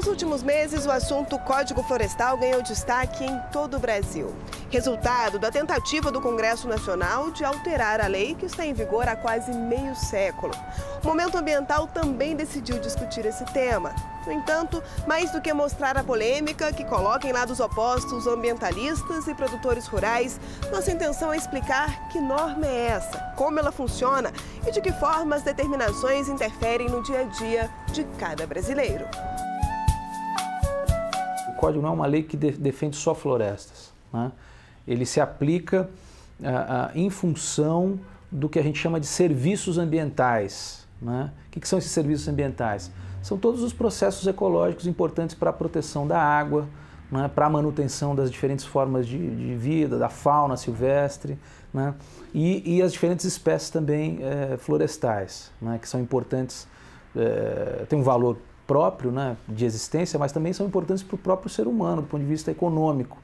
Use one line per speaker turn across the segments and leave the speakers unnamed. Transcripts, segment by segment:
Nos últimos meses, o assunto Código Florestal ganhou destaque em todo o Brasil. Resultado da tentativa do Congresso Nacional de alterar a lei que está em vigor há quase meio século. O Momento Ambiental também decidiu discutir esse tema. No entanto, mais do que mostrar a polêmica que coloca em lados opostos ambientalistas e produtores rurais, nossa intenção é explicar que norma é essa, como ela funciona e de que forma as determinações interferem no dia a dia de cada brasileiro.
O Código não é uma lei que defende só florestas, né? Ele se aplica em função do que a gente chama de serviços ambientais, né? O que são esses serviços ambientais? São todos os processos ecológicos importantes para a proteção da água, né? Para a manutenção das diferentes formas de vida, da fauna silvestre, né? E as diferentes espécies também florestais, né? Que são importantes, têm um valor próprio, né, de existência, mas também são importantes para o próprio ser humano, do ponto de vista econômico.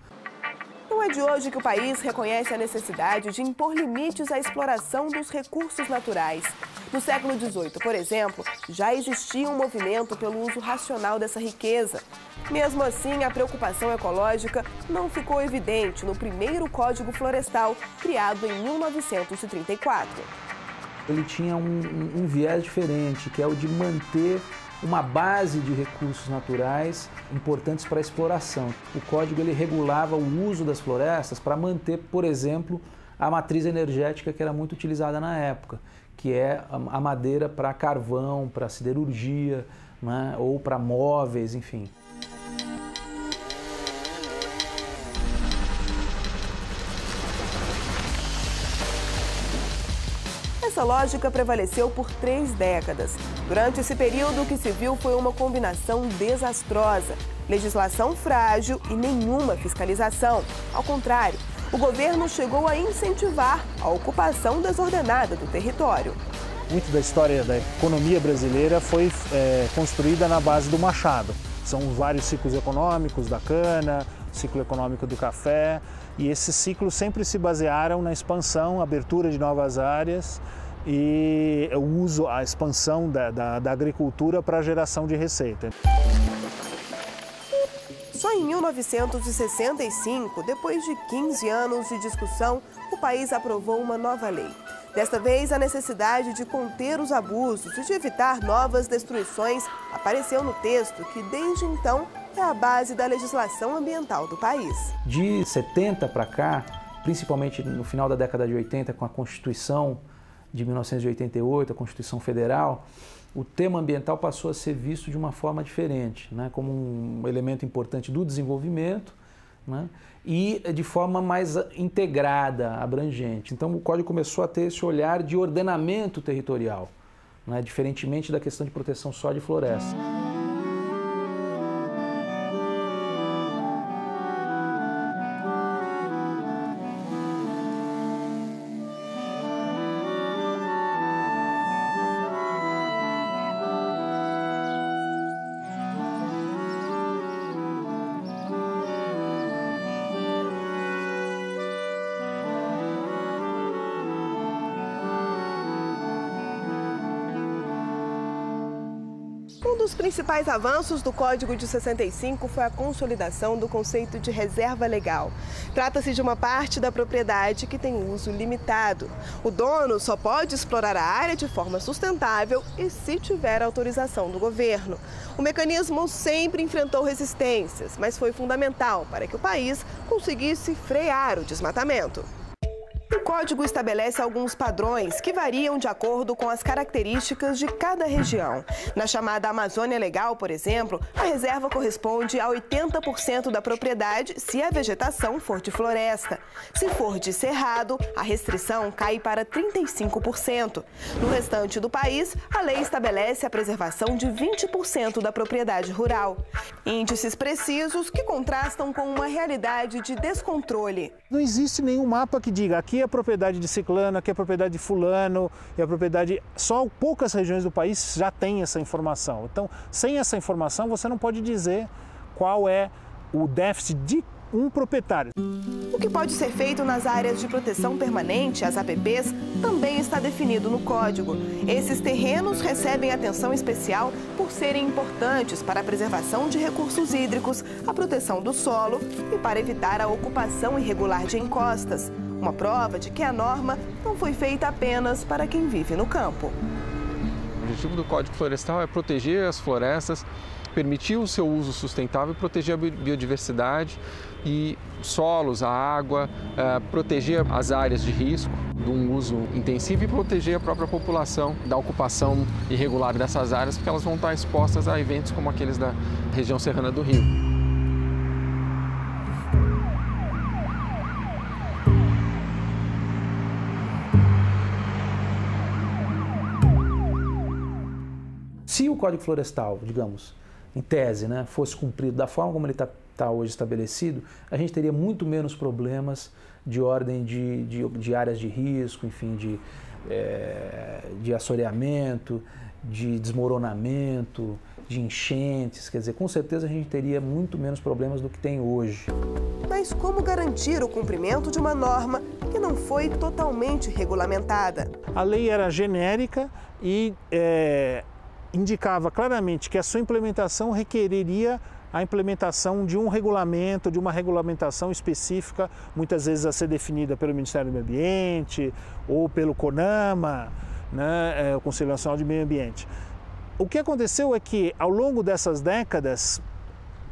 Não é de hoje que o país reconhece a necessidade de impor limites à exploração dos recursos naturais. No século XVIII, por exemplo, já existia um movimento pelo uso racional dessa riqueza. Mesmo assim, a preocupação ecológica não ficou evidente no primeiro Código Florestal, criado em 1934.
Ele tinha um viés diferente, que é o de manter uma base de recursos naturais importantes para a exploração. O Código ele regulava o uso das florestas para manter, por exemplo, a matriz energética que era muito utilizada na época, que é a madeira para carvão, para siderurgia, né, ou para móveis, enfim.
Essa lógica prevaleceu por 3 décadas. Durante esse período, o que se viu foi uma combinação desastrosa. Legislação frágil e nenhuma fiscalização. Ao contrário, o governo chegou a incentivar a ocupação desordenada do território.
Muito da história da economia brasileira foi construída na base do machado. São vários ciclos econômicos da cana, ciclo econômico do café, e esses ciclos sempre se basearam na expansão, abertura de novas áreas e o uso, a expansão da agricultura para a geração de receita.
Só em 1965, depois de 15 anos de discussão, o país aprovou uma nova lei. Desta vez, a necessidade de conter os abusos e de evitar novas destruições apareceu no texto que, desde então, é a base da legislação ambiental do país.
De 70 para cá, principalmente no final da década de 80, com a Constituição de 1988, a Constituição Federal, o tema ambiental passou a ser visto de uma forma diferente, né, como um elemento importante do desenvolvimento, né, e de forma mais integrada, abrangente. Então o Código começou a ter esse olhar de ordenamento territorial, né, diferentemente da questão de proteção só de floresta.
Um dos principais avanços do Código de 65 foi a consolidação do conceito de reserva legal. Trata-se de uma parte da propriedade que tem uso limitado. O dono só pode explorar a área de forma sustentável e se tiver autorização do governo. O mecanismo sempre enfrentou resistências, mas foi fundamental para que o país conseguisse frear o desmatamento. O Código estabelece alguns padrões que variam de acordo com as características de cada região. Na chamada Amazônia Legal, por exemplo, a reserva corresponde a 80% da propriedade se a vegetação for de floresta. Se for de cerrado, a restrição cai para 35%. No restante do país, a lei estabelece a preservação de 20% da propriedade rural. Índices precisos que contrastam com uma realidade de descontrole.
Não existe nenhum mapa que diga aqui é propriedade de ciclano, aqui é propriedade de fulano, é propriedade... Só poucas regiões do país já têm essa informação. Então, sem essa informação, você não pode dizer qual é o déficit de um proprietário.
O que pode ser feito nas áreas de proteção permanente, as APPs, também está definido no Código. Esses terrenos recebem atenção especial por serem importantes para a preservação de recursos hídricos, a proteção do solo e para evitar a ocupação irregular de encostas. Uma prova de que a norma não foi feita apenas para quem vive no campo.
O objetivo do Código Florestal é proteger as florestas, permitir o seu uso sustentável, proteger a biodiversidade e solos, a água, proteger as áreas de risco de um uso intensivo e proteger a própria população da ocupação irregular dessas áreas, porque elas vão estar expostas a eventos como aqueles da região serrana do Rio.
Se o Código Florestal, digamos, em tese, né, fosse cumprido da forma como ele está hoje estabelecido, a gente teria muito menos problemas de ordem de áreas de risco, enfim, de assoreamento, de desmoronamento, de enchentes. Quer dizer, com certeza a gente teria muito menos problemas do que tem hoje.
Mas como garantir o cumprimento de uma norma que não foi totalmente regulamentada?
A lei era genérica e indicava claramente que a sua implementação requeriria a implementação de um regulamento, de uma regulamentação específica, muitas vezes a ser definida pelo Ministério do Meio Ambiente ou pelo CONAMA, né, o Conselho Nacional de Meio Ambiente. O que aconteceu é que, ao longo dessas décadas,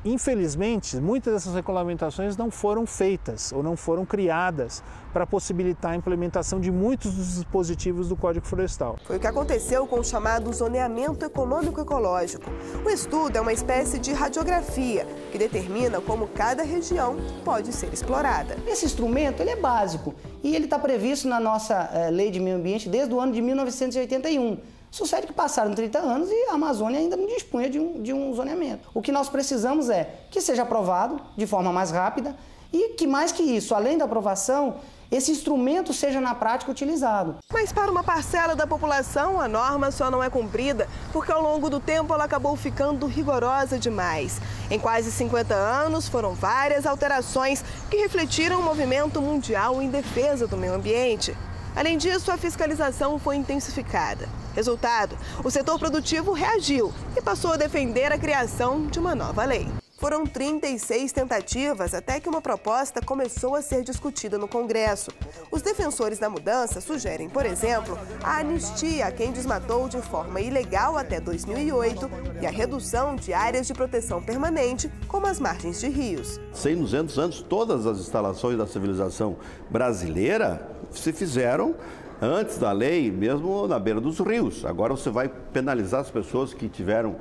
infelizmente, muitas dessas regulamentações não foram feitas ou não foram criadas para possibilitar a implementação de muitos dos dispositivos do Código Florestal.
Foi o que aconteceu com o chamado zoneamento econômico-ecológico. O estudo é uma espécie de radiografia que determina como cada região pode ser explorada.
Esse instrumento ele é básico e ele está previsto na nossa Lei de Meio Ambiente desde o ano de 1981. Sucede que passaram 30 anos e a Amazônia ainda não dispunha de um zoneamento. O que nós precisamos é que seja aprovado de forma mais rápida e que, mais que isso, além da aprovação, esse instrumento seja na prática utilizado.
Mas para uma parcela da população, a norma só não é cumprida porque ao longo do tempo ela acabou ficando rigorosa demais. Em quase 50 anos, foram várias alterações que refletiram o movimento mundial em defesa do meio ambiente. Além disso, a fiscalização foi intensificada. Resultado, o setor produtivo reagiu e passou a defender a criação de uma nova lei. Foram 36 tentativas até que uma proposta começou a ser discutida no Congresso. Os defensores da mudança sugerem, por exemplo, a anistia a quem desmatou de forma ilegal até 2008 e a redução de áreas de proteção permanente, como as margens de rios. 100,
200 anos, todas as instalações da civilização brasileira se fizeram antes da lei, mesmo na beira dos rios. Agora você vai penalizar as pessoas que tiveram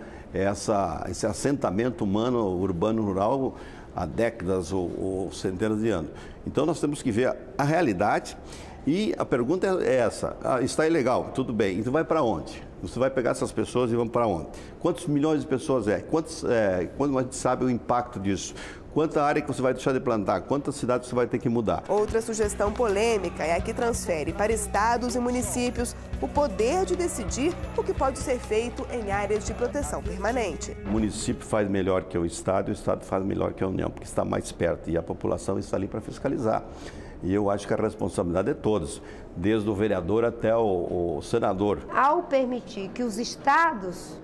esse assentamento humano, urbano, rural, há décadas ou centenas de anos. Então nós temos que ver a realidade e a pergunta é essa: está ilegal, tudo bem, então vai para onde? Você vai pegar essas pessoas e vão para onde? Quantos milhões de pessoas quando a gente sabe o impacto disso? Quanta área que você vai deixar de plantar? Quantas cidades você vai ter que mudar?
Outra sugestão polêmica é a que transfere para estados e municípios o poder de decidir o que pode ser feito em áreas de proteção permanente.
O município faz melhor que o estado faz melhor que a União, porque está mais perto e a população está ali para fiscalizar. E eu acho que a responsabilidade é de todos, desde o vereador até o senador.
Ao permitir que os estados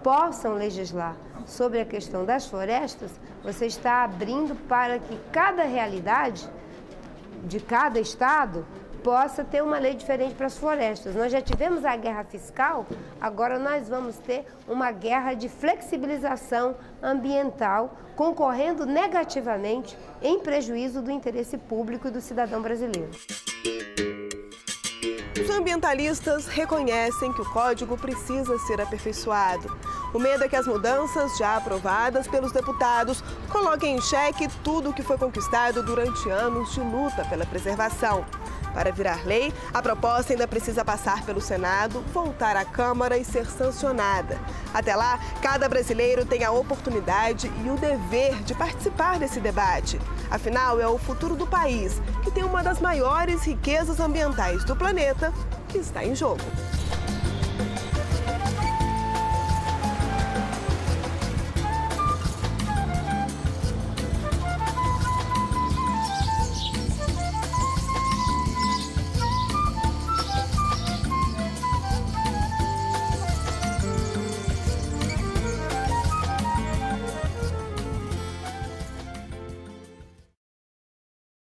possam legislar sobre a questão das florestas, você está abrindo para que cada realidade de cada estado possa ter uma lei diferente para as florestas. Nós já tivemos a guerra fiscal, agora nós vamos ter uma guerra de flexibilização ambiental, concorrendo negativamente em prejuízo do interesse público e do cidadão brasileiro.
Os ambientalistas reconhecem que o código precisa ser aperfeiçoado. O medo é que as mudanças já aprovadas pelos deputados coloquem em xeque tudo o que foi conquistado durante anos de luta pela preservação. Para virar lei, a proposta ainda precisa passar pelo Senado, voltar à Câmara e ser sancionada. Até lá, cada brasileiro tem a oportunidade e o dever de participar desse debate. Afinal, é o futuro do país, que tem uma das maiores riquezas ambientais do planeta, que está em jogo.